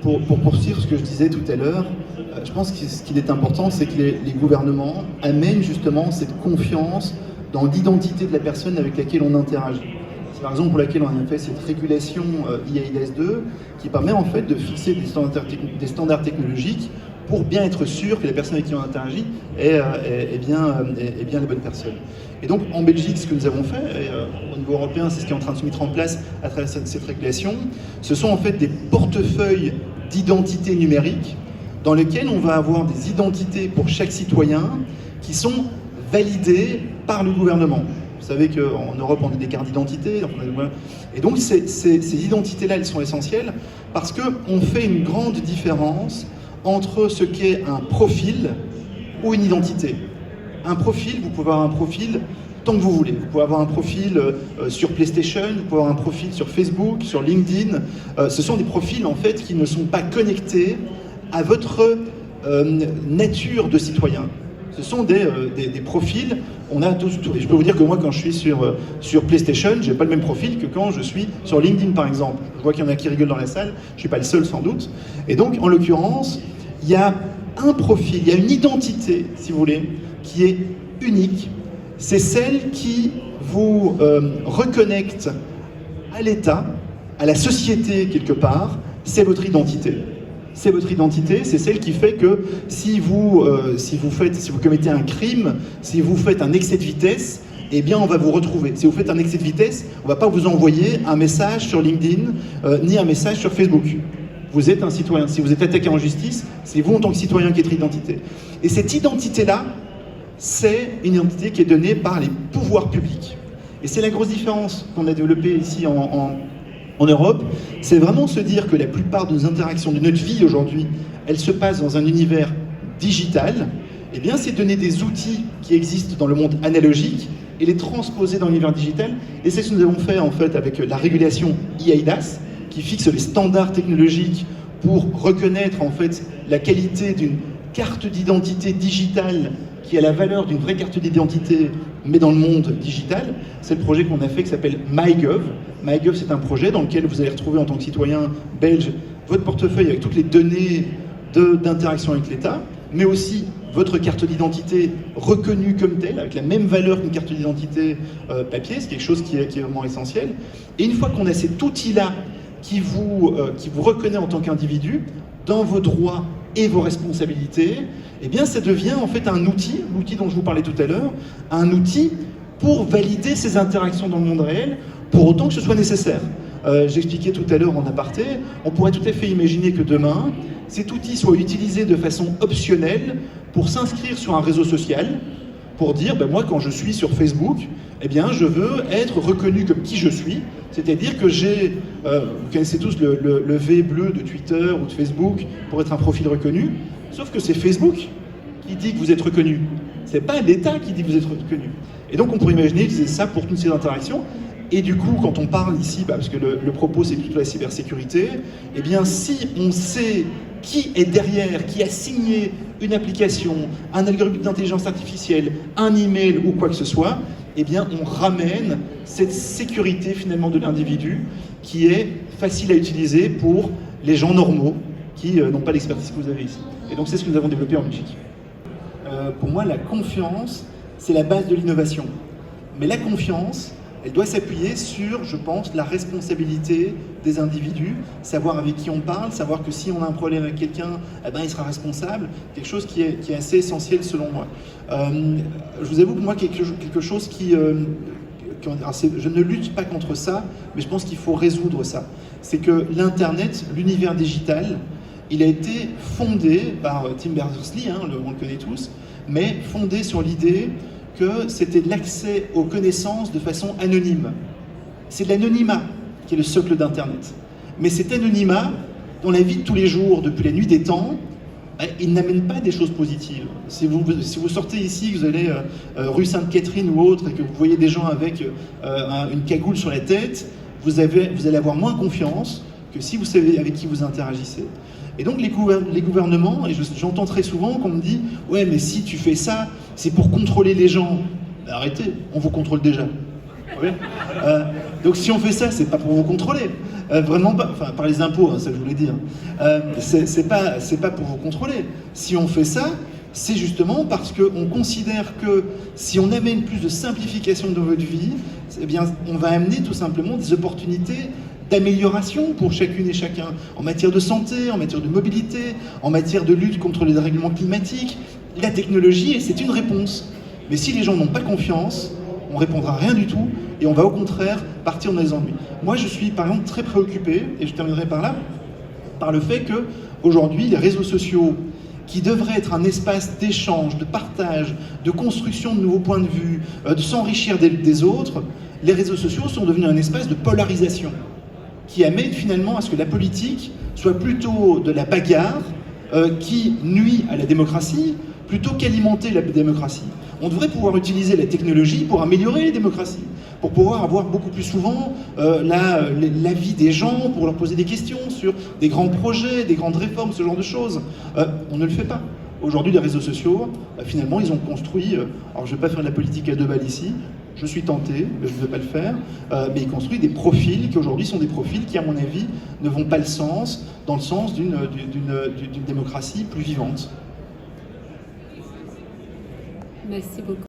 pour poursuivre ce que je disais tout à l'heure, je pense que ce qu'il est important, c'est que les gouvernements amènent justement cette confiance dans l'identité de la personne avec laquelle on interagit. C'est la raison pour laquelle on a fait cette régulation eIDAS 2 qui permet en fait de fixer des standards technologiques pour bien être sûr que la personne avec qui on interagit est bien la bonne personne. Et donc en Belgique, ce que nous avons fait, et, au niveau européen, c'est ce qui est en train de se mettre en place à travers cette régulation, ce sont en fait des portefeuilles d'identité numérique dans lesquels on va avoir des identités pour chaque citoyen qui sont validées par le gouvernement. Vous savez qu'en Europe, on a des cartes d'identité. Et donc, ces identités-là, elles sont essentielles parce qu'on fait une grande différence entre ce qu'est un profil ou une identité. Un profil, vous pouvez avoir un profil tant que vous voulez. Vous pouvez avoir un profil sur PlayStation, vous pouvez avoir un profil sur Facebook, sur LinkedIn. Ce sont des profils, en fait, qui ne sont pas connectés à votre nature de citoyen. Ce sont des profils, on a tous, je peux vous dire que moi quand je suis sur PlayStation, j'ai pas le même profil que quand je suis sur LinkedIn par exemple. Je vois qu'il y en a qui rigolent dans la salle, je suis pas le seul sans doute. Et donc en l'occurrence, il y a un profil, il y a une identité, si vous voulez, qui est unique. C'est celle qui vous reconnecte à l'État, à la société quelque part, c'est votre identité. C'est votre identité, c'est celle qui fait que si vous commettez un crime, si vous faites un excès de vitesse, eh bien on va vous retrouver. Si vous faites un excès de vitesse, on ne va pas vous envoyer un message sur LinkedIn, ni un message sur Facebook. Vous êtes un citoyen. Si vous êtes attaqué en justice, c'est vous en tant que citoyen qui êtes identité. Et cette identité-là, c'est une identité qui est donnée par les pouvoirs publics. Et c'est la grosse différence qu'on a développée ici en Europe, c'est vraiment se dire que la plupart de nos interactions, de notre vie aujourd'hui, elles se passent dans un univers digital. Eh bien, c'est donner des outils qui existent dans le monde analogique et les transposer dans l'univers digital. Et c'est ce que nous avons fait en fait avec la régulation eIDAS, qui fixe les standards technologiques pour reconnaître en fait la qualité d'une carte d'identité digitale qui a la valeur d'une vraie carte d'identité, mais dans le monde digital. C'est le projet qu'on a fait qui s'appelle MyGov. MyGov, c'est un projet dans lequel vous allez retrouver en tant que citoyen belge votre portefeuille avec toutes les données d'interaction avec l'État, mais aussi votre carte d'identité reconnue comme telle, avec la même valeur qu'une carte d'identité papier, c'est quelque chose qui est vraiment essentiel. Et une fois qu'on a cet outil-là qui vous reconnaît en tant qu'individu, dans vos droits et vos responsabilités, eh bien ça devient en fait un outil, l'outil dont je vous parlais tout à l'heure, un outil pour valider ces interactions dans le monde réel, pour autant que ce soit nécessaire. J'expliquais tout à l'heure en aparté, on pourrait tout à fait imaginer que demain, cet outil soit utilisé de façon optionnelle pour s'inscrire sur un réseau social, pour dire, ben moi quand je suis sur Facebook, eh bien je veux être reconnu comme qui je suis, c'est-à-dire que j'ai, vous connaissez tous le V bleu de Twitter ou de Facebook pour être un profil reconnu, sauf que c'est Facebook qui dit que vous êtes reconnu, c'est pas l'État qui dit que vous êtes reconnu. Et donc on pourrait imaginer utiliser ça pour toutes ces interactions. Et du coup, quand on parle ici, parce que le propos c'est toute la cybersécurité, eh bien si on sait qui est derrière, qui a signé une application, un algorithme d'intelligence artificielle, un email ou quoi que ce soit, eh bien on ramène cette sécurité finalement de l'individu qui est facile à utiliser pour les gens normaux qui n'ont pas l'expertise que vous avez ici. Et donc c'est ce que nous avons développé en Belgique. Pour moi, la confiance, c'est la base de l'innovation. Mais la confiance, elle doit s'appuyer sur, je pense, la responsabilité des individus, savoir avec qui on parle, savoir que si on a un problème avec quelqu'un, eh ben, il sera responsable, quelque chose qui est assez essentiel selon moi. Je vous avoue que moi, quelque chose je ne lutte pas contre ça, mais je pense qu'il faut résoudre ça. C'est que l'Internet, l'univers digital, il a été fondé par Tim Berners-Lee, on le connaît tous, mais fondé sur l'idée que c'était l'accès aux connaissances de façon anonyme. C'est de l'anonymat qui est le socle d'Internet. Mais cet anonymat, dans la vie de tous les jours, depuis la nuit des temps, il n'amène pas des choses positives. Si vous sortez ici, que vous allez rue Sainte-Catherine ou autre, et que vous voyez des gens avec une cagoule sur la tête, vous allez avoir moins confiance que si vous savez avec qui vous interagissez. Et donc les gouvernements, et j'entends très souvent qu'on me dit « Ouais, mais si tu fais ça, c'est pour contrôler les gens. » Ben arrêtez, on vous contrôle déjà. Oui. Donc si on fait ça, c'est pas pour vous contrôler, vraiment pas, enfin par les impôts, hein, ça je voulais dire. C'est pas pour vous contrôler. Si on fait ça, c'est justement parce qu'on considère que si on amène plus de simplification dans votre vie, eh bien, on va amener tout simplement des opportunités d'amélioration pour chacune et chacun, en matière de santé, en matière de mobilité, en matière de lutte contre les dérèglements climatiques. La technologie, c'est une réponse. Mais si les gens n'ont pas confiance, on répondra à rien du tout et on va au contraire partir dans les ennuis. Moi, je suis par exemple très préoccupé, et je terminerai par là, par le fait que aujourd'hui, les réseaux sociaux, qui devraient être un espace d'échange, de partage, de construction de nouveaux points de vue, de s'enrichir des autres, les réseaux sociaux sont devenus un espace de polarisation qui amène finalement à ce que la politique soit plutôt de la bagarre qui nuit à la démocratie plutôt qu'alimenter la démocratie. On devrait pouvoir utiliser la technologie pour améliorer les démocraties, pour pouvoir avoir beaucoup plus souvent l'avis des gens, pour leur poser des questions sur des grands projets, des grandes réformes, ce genre de choses. On ne le fait pas. Aujourd'hui, les réseaux sociaux, finalement, ils ont construit, alors je ne vais pas faire de la politique à deux balles ici, je suis tenté, mais je ne veux pas le faire, mais ils construisent des profils qui aujourd'hui sont des profils qui, à mon avis, ne vont pas dans le sens d'une démocratie plus vivante. Merci beaucoup.